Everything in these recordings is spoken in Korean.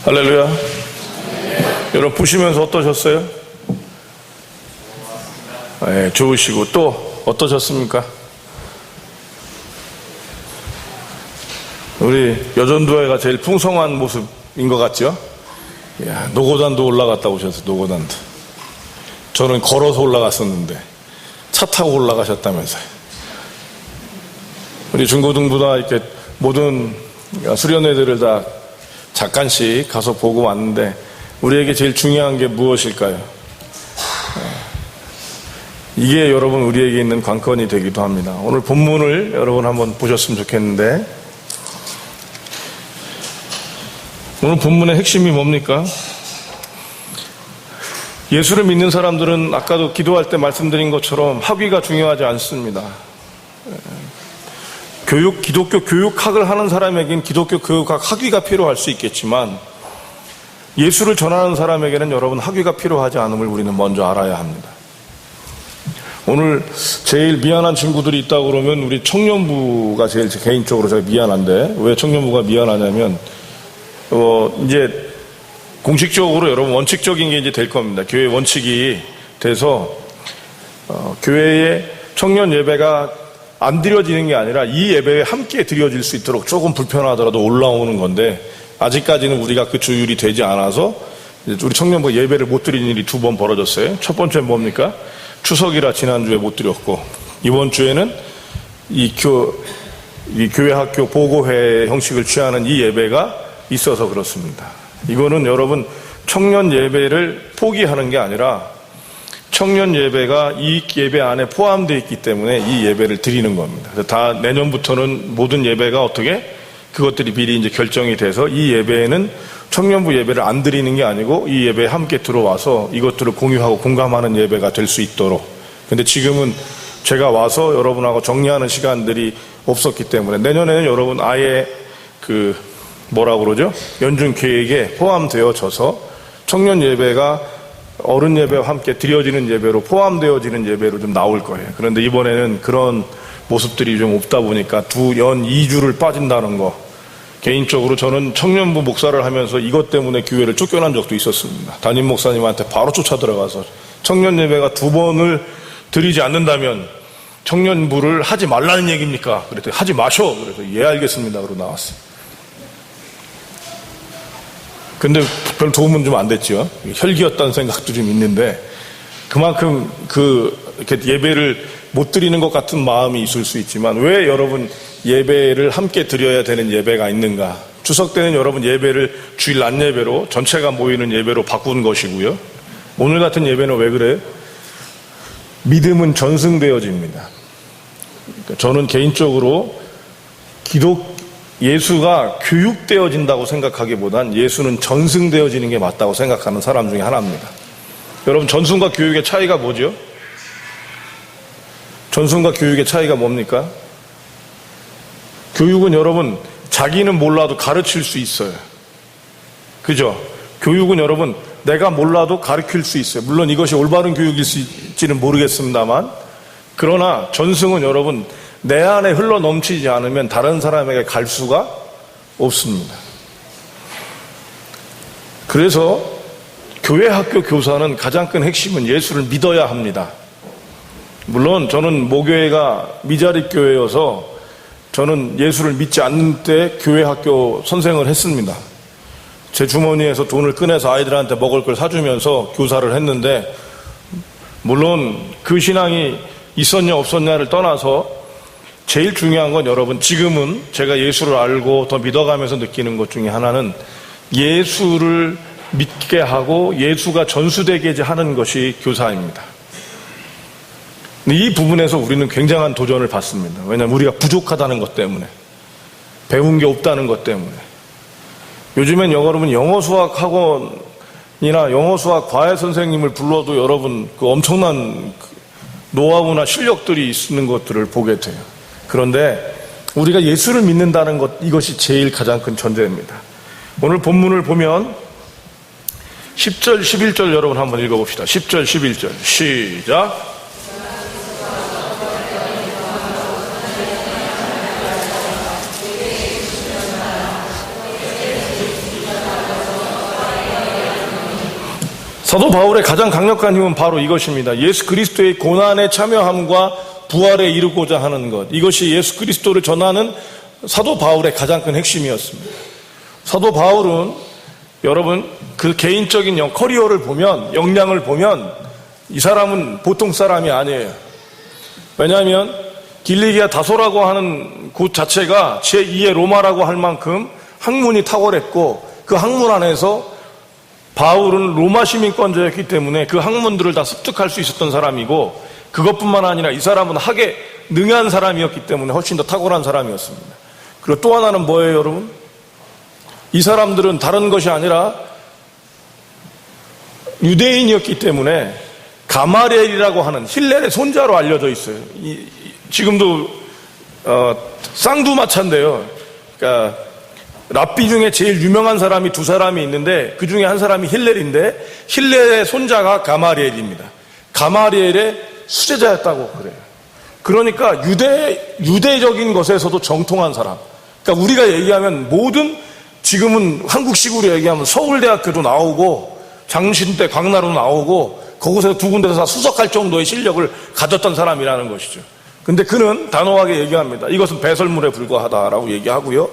할렐루야. 여러분 보시면서 어떠셨어요? 네, 좋으시고 또 어떠셨습니까? 우리 여전도회가 제일 풍성한 모습인 것 같죠? 야, 노고단도 올라갔다 오셨어요. 노고단도. 저는 걸어서 올라갔었는데 차 타고 올라가셨다면서요. 우리 중고등부나 이렇게 모든 수련회들을 다 잠깐씩 가서 보고 왔는데 우리에게 제일 중요한 게 무엇일까요? 이게 여러분 우리에게 있는 관건이 되기도 합니다. 오늘 본문을 여러분 한번 보셨으면 좋겠는데, 오늘 본문의 핵심이 뭡니까? 예수를 믿는 사람들은 아까도 기도할 때 말씀드린 것처럼 학위가 중요하지 않습니다. 기독교 교육학을 하는 사람에겐 기독교 교육학 학위가 필요할 수 있겠지만 예수를 전하는 사람에게는 여러분 학위가 필요하지 않음을 우리는 먼저 알아야 합니다. 오늘 제일 미안한 친구들이 있다고 그러면 우리 청년부가 제일 개인적으로 제가 미안한데, 왜 청년부가 미안하냐면 이제 공식적으로 여러분 원칙적인 게 이제 될 겁니다. 교회 원칙이 돼서 교회의 청년 예배가 안 드려지는 게 아니라 이 예배에 함께 드려질 수 있도록 조금 불편하더라도 올라오는 건데, 아직까지는 우리가 그 조율이 되지 않아서 우리 청년부 예배를 못 드리는 일이 2번 벌어졌어요. 첫 번째는 뭡니까? 추석이라 지난주에 못 드렸고, 이번 주에는 이 교회 학교 보고회 형식을 취하는 이 예배가 있어서 그렇습니다. 이거는 여러분 청년 예배를 포기하는 게 아니라 청년 예배가 이 예배 안에 포함되어 있기 때문에 이 예배를 드리는 겁니다. 그래서 다 내년부터는 모든 예배가 어떻게 그것들이 미리 이제 결정이 돼서 이 예배에는 청년부 예배를 안 드리는 게 아니고 이 예배에 함께 들어와서 이것들을 공유하고 공감하는 예배가 될 수 있도록. 근데 지금은 제가 와서 여러분하고 정리하는 시간들이 없었기 때문에 내년에는 여러분 아예 뭐라고 그러죠? 연중 계획에 포함되어져서 청년 예배가 어른 예배와 함께 드려지는 예배로 포함되어지는 예배로 좀 나올 거예요. 그런데 이번에는 그런 모습들이 좀 없다 보니까 2주를 빠진다는 거, 개인적으로 저는 청년부 목사를 하면서 이것 때문에 교회를 쫓겨난 적도 있었습니다. 담임 목사님한테 바로 쫓아 들어가서 청년 예배가 2번을 드리지 않는다면 청년부를 하지 말라는 얘기입니까? 그랬더니 하지 마셔. 그래서 예 알겠습니다. 그러고 나왔어요. 근데 별 도움은 좀 안 됐죠. 혈기였다는 생각도 좀 있는데, 그만큼 이렇게 예배를 못 드리는 것 같은 마음이 있을 수 있지만, 왜 여러분 예배를 함께 드려야 되는 예배가 있는가? 추석 때는 여러분 예배를 주일 낮 예배로 전체가 모이는 예배로 바꾼 것이고요. 오늘 같은 예배는 왜 그래요? 믿음은 전승되어집니다. 그러니까 저는 개인적으로 예수가 교육되어진다고 생각하기보단 예수는 전승되어지는 게 맞다고 생각하는 사람 중에 하나입니다. 여러분, 전승과 교육의 차이가 뭐죠? 전승과 교육의 차이가 뭡니까? 교육은 여러분 자기는 몰라도 가르칠 수 있어요. 그죠? 교육은 여러분 내가 몰라도 가르칠 수 있어요. 물론 이것이 올바른 교육일지는 모르겠습니다만, 그러나 전승은 여러분 내 안에 흘러 넘치지 않으면 다른 사람에게 갈 수가 없습니다. 그래서 교회 학교 교사는 가장 큰 핵심은 예수를 믿어야 합니다. 물론 저는 모교회가 미자립교회여서 저는 예수를 믿지 않는 때 교회 학교 선생을 했습니다. 제 주머니에서 돈을 꺼내서 아이들한테 먹을 걸 사주면서 교사를 했는데, 물론 그 신앙이 있었냐 없었냐를 떠나서 제일 중요한 건 여러분, 지금은 제가 예수를 알고 더 믿어가면서 느끼는 것 중에 하나는 예수를 믿게 하고 예수가 전수되게 하는 것이 교사입니다. 이 부분에서 우리는 굉장한 도전을 받습니다. 왜냐하면 우리가 부족하다는 것 때문에, 배운 게 없다는 것 때문에. 요즘엔 여러분 영어 수학 학원이나 영어 수학 과외 선생님을 불러도 여러분 그 엄청난 노하우나 실력들이 있는 것들을 보게 돼요. 그런데 우리가 예수를 믿는다는 것, 이것이 제일 가장 큰 전제입니다. 오늘 본문을 보면 10절, 11절 여러분 한번 읽어봅시다. 10절, 11절 시작. 사도 바울의 가장 강력한 힘은 바로 이것입니다. 예수 그리스도의 고난에 참여함과 부활에 이르고자 하는 것. 이것이 예수 그리스도를 전하는 사도 바울의 가장 큰 핵심이었습니다. 사도 바울은 여러분 그 개인적인 커리어를 보면, 역량을 보면 이 사람은 보통 사람이 아니에요. 왜냐하면 길리기아 다소라고 하는 곳 자체가 제2의 로마라고 할 만큼 학문이 탁월했고, 그 학문 안에서 바울은 로마 시민권자였기 때문에 그 학문들을 다 습득할 수 있었던 사람이고, 그것뿐만 아니라 이 사람은 학에 능한 사람이었기 때문에 훨씬 더 탁월한 사람이었습니다. 그리고 또 하나는 뭐예요, 여러분? 이 사람들은 다른 것이 아니라 유대인이었기 때문에 가마리엘이라고 하는 힐렐의 손자로 알려져 있어요. 지금도 쌍두마차인데요. 그러니까 랍비 중에 제일 유명한 사람이 두 사람이 있는데 그 중에 한 사람이 힐렐인데, 힐렐의 손자가 가마리엘입니다. 가마리엘의 수제자였다고 그래요. 그러니까 유대적인 것에서도 정통한 사람. 그러니까 우리가 얘기하면 모든, 지금은 한국식으로 얘기하면 서울대학교도 나오고 장신대 광나루 나오고 거기서 두 군데서 다 수석할 정도의 실력을 가졌던 사람이라는 것이죠. 근데 그는 단호하게 얘기합니다. 이것은 배설물에 불과하다라고 얘기하고요.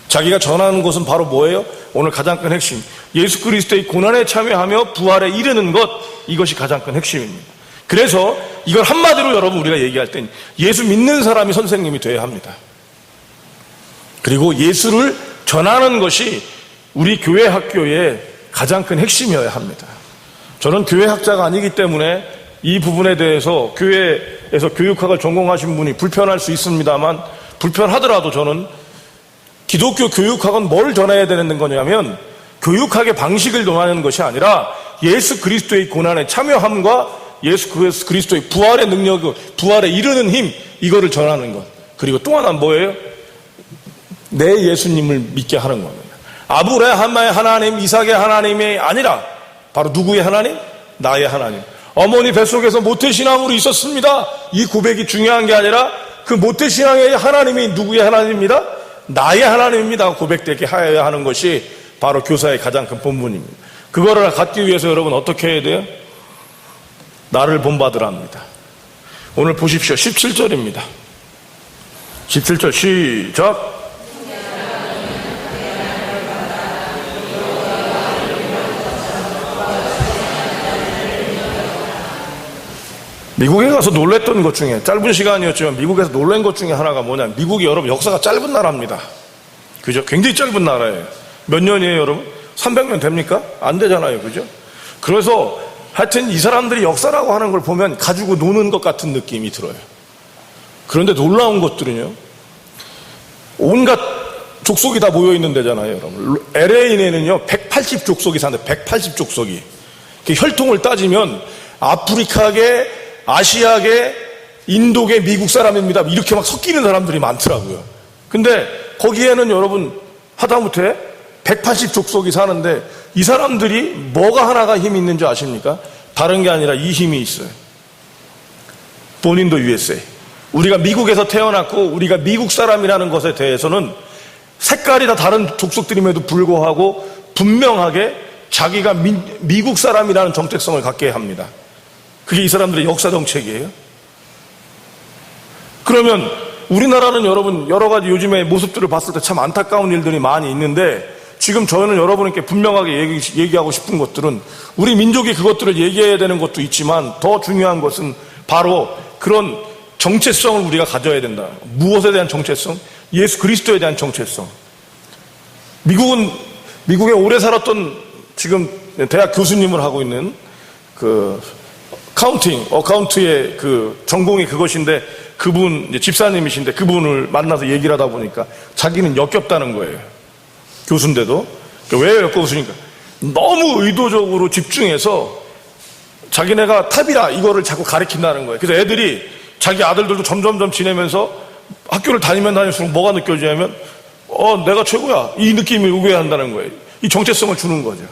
자기가 전하는 것은 바로 뭐예요? 오늘 가장 큰 핵심, 예수 그리스도의 고난에 참여하며 부활에 이르는 것, 이것이 가장 큰 핵심입니다. 그래서 이걸 한마디로 여러분 우리가 얘기할 땐 예수 믿는 사람이 선생님이 되어야 합니다. 그리고 예수를 전하는 것이 우리 교회 학교의 가장 큰 핵심이어야 합니다. 저는 교회학자가 아니기 때문에 이 부분에 대해서 교회에서 교육학을 전공하신 분이 불편할 수 있습니다만, 불편하더라도 저는 기독교 교육학은 뭘 전해야 되는 거냐면, 교육학의 방식을 전하는 것이 아니라 예수 그리스도의 고난에 참여함과 예수 그리스도의 부활의 능력, 부활에 이르는 힘, 이거를 전하는 것. 그리고 또 하나는 뭐예요? 내 예수님을 믿게 하는 겁니다. 아브라함의 하나님, 이삭의 하나님이 아니라 바로 누구의 하나님? 나의 하나님. 어머니 뱃속에서 모태신앙으로 있었습니다. 이 고백이 중요한 게 아니라 그 모태신앙의 하나님이 누구의 하나님입니다? 나의 하나님입니다. 고백되게 하여야 하는 것이 바로 교사의 가장 큰 본분입니다. 그거를 갖기 위해서 여러분 어떻게 해야 돼요? 나를 본받으라 합니다. 오늘 보십시오. 17절입니다. 17절 시작. 미국에 가서 놀랬던 것 중에, 짧은 시간이었지만 미국에서 놀란 것 중에 하나가 뭐냐면, 미국이 여러분 역사가 짧은 나라입니다. 그죠? 굉장히 짧은 나라예요. 몇 년이에요, 여러분? 300년 됩니까? 안 되잖아요. 그죠? 그래서 하여튼 이 사람들이 역사라고 하는 걸 보면 가지고 노는 것 같은 느낌이 들어요. 그런데 놀라운 것들은요, 온갖 족속이 다 모여있는 데잖아요, 여러분. LA에는요 180족속이 사는데, 180족속이 혈통을 따지면 아프리카계, 아시아계, 인도계, 미국 사람입니다. 이렇게 막 섞이는 사람들이 많더라고요. 근데 거기에는 여러분 하다못해 180족속이 사는데, 이 사람들이 뭐가 하나가 힘이 있는지 아십니까? 다른 게 아니라 이 힘이 있어요. 본인도 USA. 우리가 미국에서 태어났고 우리가 미국 사람이라는 것에 대해서는 색깔이 다 다른 족속들임에도 불구하고 분명하게 자기가 미국 사람이라는 정체성을 갖게 합니다. 그게 이 사람들의 역사 정책이에요. 그러면 우리나라는 여러분 여러 가지 요즘의 모습들을 봤을 때 참 안타까운 일들이 많이 있는데, 지금 저는 여러분께 분명하게 얘기하고 싶은 것들은, 우리 민족이 그것들을 얘기해야 되는 것도 있지만 더 중요한 것은 바로 그런 정체성을 우리가 가져야 된다. 무엇에 대한 정체성? 예수 그리스도에 대한 정체성. 미국에 오래 살았던, 지금 대학 교수님을 하고 있는 그 어카운트의 그 전공이 그것인데, 그분 집사님이신데 그분을 만나서 얘기를 하다 보니까 자기는 역겹다는 거예요. 교수인데도. 왜 역겹으니까 너무 의도적으로 집중해서 자기네가 탑이라 이거를 자꾸 가리킨다는 거예요. 그래서 애들이, 자기 아들들도 점점점 지내면서 학교를 다니면 다닐수록 뭐가 느껴지냐면, 내가 최고야, 이 느낌이 오게 한다는 거예요. 이 정체성을 주는 거죠.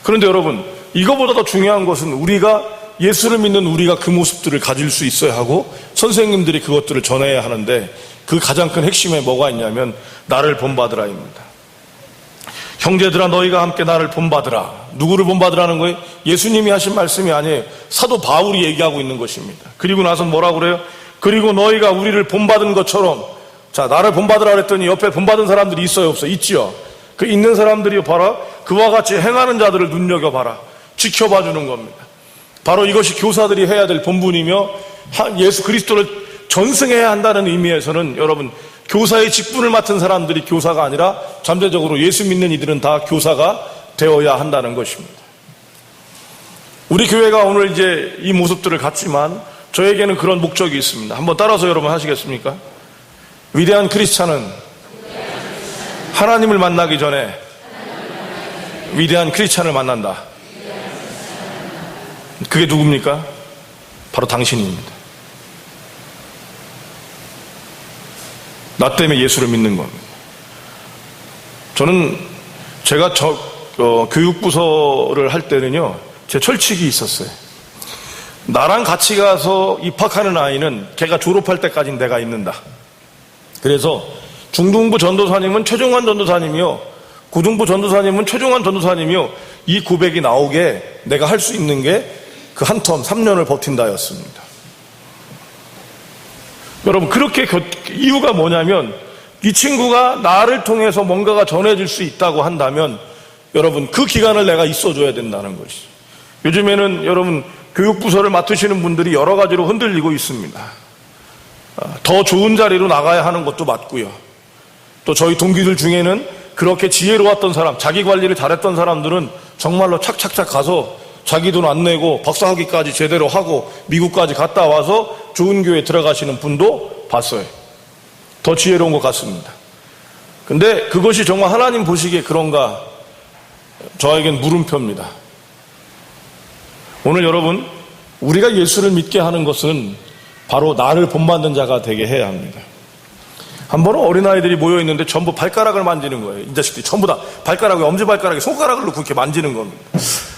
그런데 여러분, 이거보다 더 중요한 것은 우리가, 예수를 믿는 우리가 그 모습들을 가질 수 있어야 하고, 선생님들이 그것들을 전해야 하는데, 그 가장 큰 핵심에 뭐가 있냐면 나를 본받으라입니다. 형제들아 너희가 함께 나를 본받으라. 누구를 본받으라는 거예요? 예수님이 하신 말씀이 아니에요. 사도 바울이 얘기하고 있는 것입니다. 그리고 나서 뭐라고 그래요? 그리고 너희가 우리를 본받은 것처럼, 자, 나를 본받으라 그랬더니 옆에 본받은 사람들이 있어요, 없어요? 있지요. 그 있는 사람들이 봐라, 그와 같이 행하는 자들을 눈여겨봐라, 지켜봐 주는 겁니다. 바로 이것이 교사들이 해야 될 본분이며, 예수 그리스도를 전승해야 한다는 의미에서는 여러분, 교사의 직분을 맡은 사람들이 교사가 아니라 잠재적으로 예수 믿는 이들은 다 교사가 되어야 한다는 것입니다. 우리 교회가 오늘 이제 이 모습들을 갖지만 저에게는 그런 목적이 있습니다. 한번 따라서 여러분 하시겠습니까? 위대한 크리스찬은 하나님을 만나기 전에 위대한 크리스찬을 만난다. 그게 누굽니까? 바로 당신입니다. 나 때문에 예수를 믿는 겁니다. 저는 제가 교육부서를 할 때는요, 제 철칙이 있었어요. 나랑 같이 가서 입학하는 아이는 걔가 졸업할 때까지는 내가 있는다. 그래서 중등부 전도사님은 최종환 전도사님이요, 고등부 전도사님은 최종환 전도사님이요, 이 고백이 나오게 내가 할 수 있는 게 그 한 텀 3년을 버틴다였습니다. 여러분, 그렇게 이유가 뭐냐면 이 친구가 나를 통해서 뭔가가 전해질 수 있다고 한다면 여러분, 그 기간을 내가 있어줘야 된다는 것이죠. 요즘에는 여러분, 교육부서를 맡으시는 분들이 여러 가지로 흔들리고 있습니다. 더 좋은 자리로 나가야 하는 것도 맞고요. 또 저희 동기들 중에는 그렇게 지혜로웠던 사람, 자기 관리를 잘했던 사람들은 정말로 착착착 가서 자기 돈 안 내고 박사학위까지 제대로 하고 미국까지 갔다 와서 좋은 교회에 들어가시는 분도 봤어요. 더 지혜로운 것 같습니다. 근데 그것이 정말 하나님 보시기에 그런가? 저에겐 물음표입니다. 오늘 여러분, 우리가 예수를 믿게 하는 것은 바로 나를 본받는 자가 되게 해야 합니다. 한 번은 어린아이들이 모여있는데 전부 발가락을 만지는 거예요. 이 자식들이 전부 다 발가락에, 엄지발가락에 손가락을 넣고 그렇게 만지는 겁니다.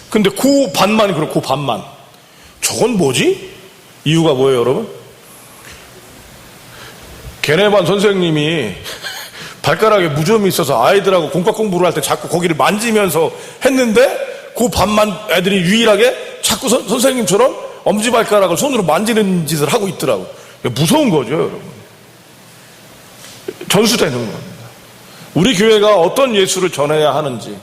근데 그 반만 그렇고 반만. 저건 뭐지? 이유가 뭐예요, 여러분? 걔네반 선생님이 발가락에 무좀이 있어서 아이들하고 공과 공부를 할 때 자꾸 거기를 만지면서 했는데 그 반만 애들이 유일하게 자꾸 선생님처럼 엄지발가락을 손으로 만지는 짓을 하고 있더라고. 무서운 거죠, 여러분. 전수되는 겁니다. 우리 교회가 어떤 예수를 전해야 하는지,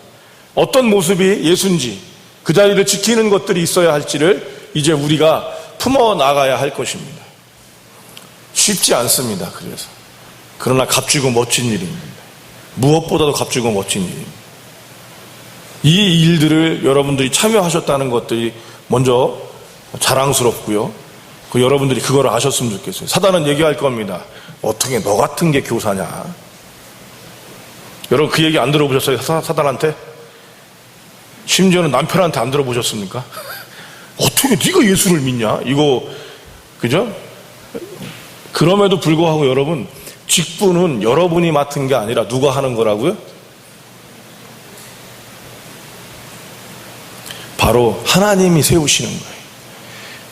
어떤 모습이 예수인지, 그 자리를 지키는 것들이 있어야 할지를 이제 우리가 품어 나가야 할 것입니다. 쉽지 않습니다. 그래서 그러나 값지고 멋진 일입니다. 무엇보다도 값지고 멋진 일입니다. 이 일들을 여러분들이 참여하셨다는 것들이 먼저 자랑스럽고요. 여러분들이 그걸 아셨으면 좋겠어요. 사단은 얘기할 겁니다. 어떻게 너 같은 게 교사냐? 여러분, 그 얘기 안 들어보셨어요? 사단한테? 심지어는 남편한테 안 들어보셨습니까? 어떻게 네가 예수를 믿냐? 이거, 그죠? 그럼에도 불구하고 여러분, 직분은 여러분이 맡은 게 아니라 누가 하는 거라고요? 바로 하나님이 세우시는 거예요.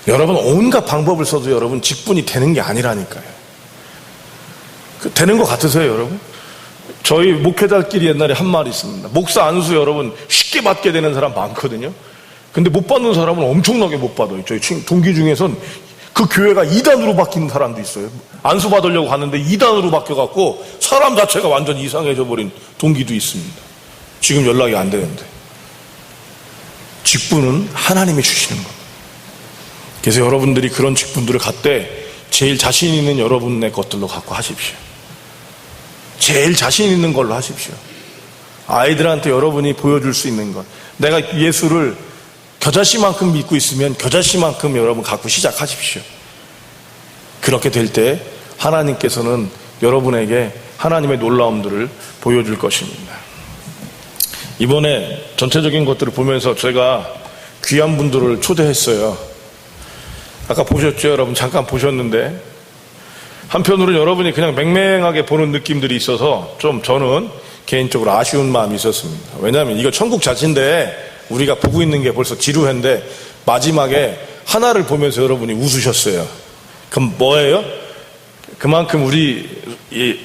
여러분, 온갖 방법을 써도 여러분 직분이 되는 게 아니라니까요. 되는 것 같으세요, 여러분? 저희 목회자끼리 옛날에 한 말이 있습니다. 목사 안수 여러분 쉽게 받게 되는 사람 많거든요. 근데 못 받는 사람은 엄청나게 못 받아요. 저희 동기 중에선 그 교회가 2단으로 바뀐 사람도 있어요. 안수 받으려고 갔는데 2단으로 바뀌어갖고 사람 자체가 완전 이상해져 버린 동기도 있습니다. 지금 연락이 안 되는데. 직분은 하나님이 주시는 겁니다. 그래서 여러분들이 그런 직분들을 갖되 제일 자신 있는 여러분의 것들로 갖고 하십시오. 제일 자신 있는 걸로 하십시오. 아이들한테 여러분이 보여줄 수 있는 것. 내가 예수를 겨자씨만큼 믿고 있으면 겨자씨만큼 여러분 갖고 시작하십시오. 그렇게 될 때 하나님께서는 여러분에게 하나님의 놀라움들을 보여줄 것입니다. 이번에 전체적인 것들을 보면서 제가 귀한 분들을 초대했어요. 아까 보셨죠? 여러분 잠깐 보셨는데 한편으로는 여러분이 그냥 맹맹하게 보는 느낌들이 있어서 좀 저는 개인적으로 아쉬운 마음이 있었습니다. 왜냐하면 이거 천국 자체인데 우리가 보고 있는 게 벌써 지루한데 마지막에 하나를 보면서 여러분이 웃으셨어요. 그럼 뭐예요? 그만큼 우리 이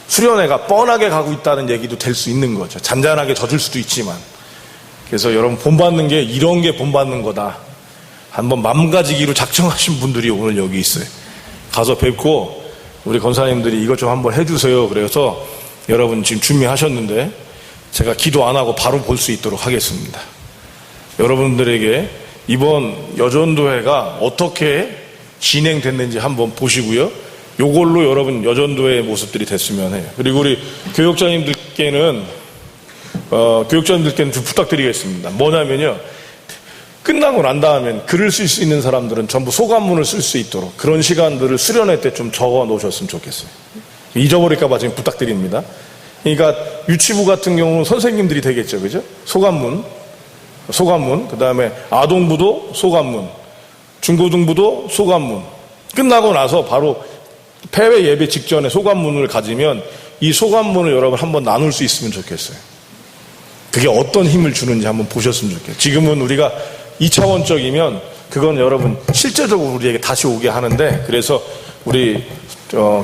수련회가 뻔하게 가고 있다는 얘기도 될 수 있는 거죠. 잔잔하게 젖을 수도 있지만 그래서 여러분 본받는 게 이런 게 본받는 거다. 한번 맘가지기로 작정하신 분들이 오늘 여기 있어요. 가서 뵙고 우리 권사님들이 이것 좀 한번 해주세요. 그래서 여러분 지금 준비하셨는데 제가 기도 안 하고 바로 볼 수 있도록 하겠습니다. 여러분들에게 이번 여전도회가 어떻게 진행됐는지 한번 보시고요. 요걸로 여러분 여전도회의 모습들이 됐으면 해요. 그리고 우리 교육자님들께는 좀 부탁드리겠습니다. 뭐냐면요. 끝나고 난 다음엔 글을 쓸 수 있는 사람들은 전부 소감문을 쓸 수 있도록 그런 시간들을 수련회 때 좀 적어 놓으셨으면 좋겠어요. 잊어버릴까봐 지금 부탁드립니다. 그러니까 유치부 같은 경우는 선생님들이 되겠죠. 그죠? 소감문, 그 다음에 아동부도 소감문, 중고등부도 소감문. 끝나고 나서 바로 폐회 예배 직전에 소감문을 가지면 이 소감문을 여러분 한번 나눌 수 있으면 좋겠어요. 그게 어떤 힘을 주는지 한번 보셨으면 좋겠어요. 지금은 우리가 2차원적이면 그건 여러분 실제적으로 우리에게 다시 오게 하는데, 그래서 우리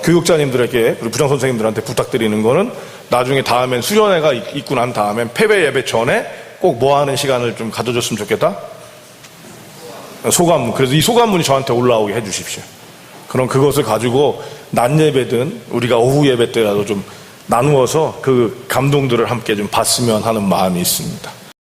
교육자님들에게, 우리 부장선생님들한테 부탁드리는 거는 나중에 다음엔 수련회가 있고 난 다음엔 폐회 예배 전에 꼭 뭐 하는 시간을 좀 가져줬으면 좋겠다? 소감문. 그래서 이 소감문이 저한테 올라오게 해주십시오. 그럼 그것을 가지고 낮 예배든 우리가 오후 예배 때라도 좀 나누어서 그 감동들을 함께 좀 봤으면 하는 마음이 있습니다.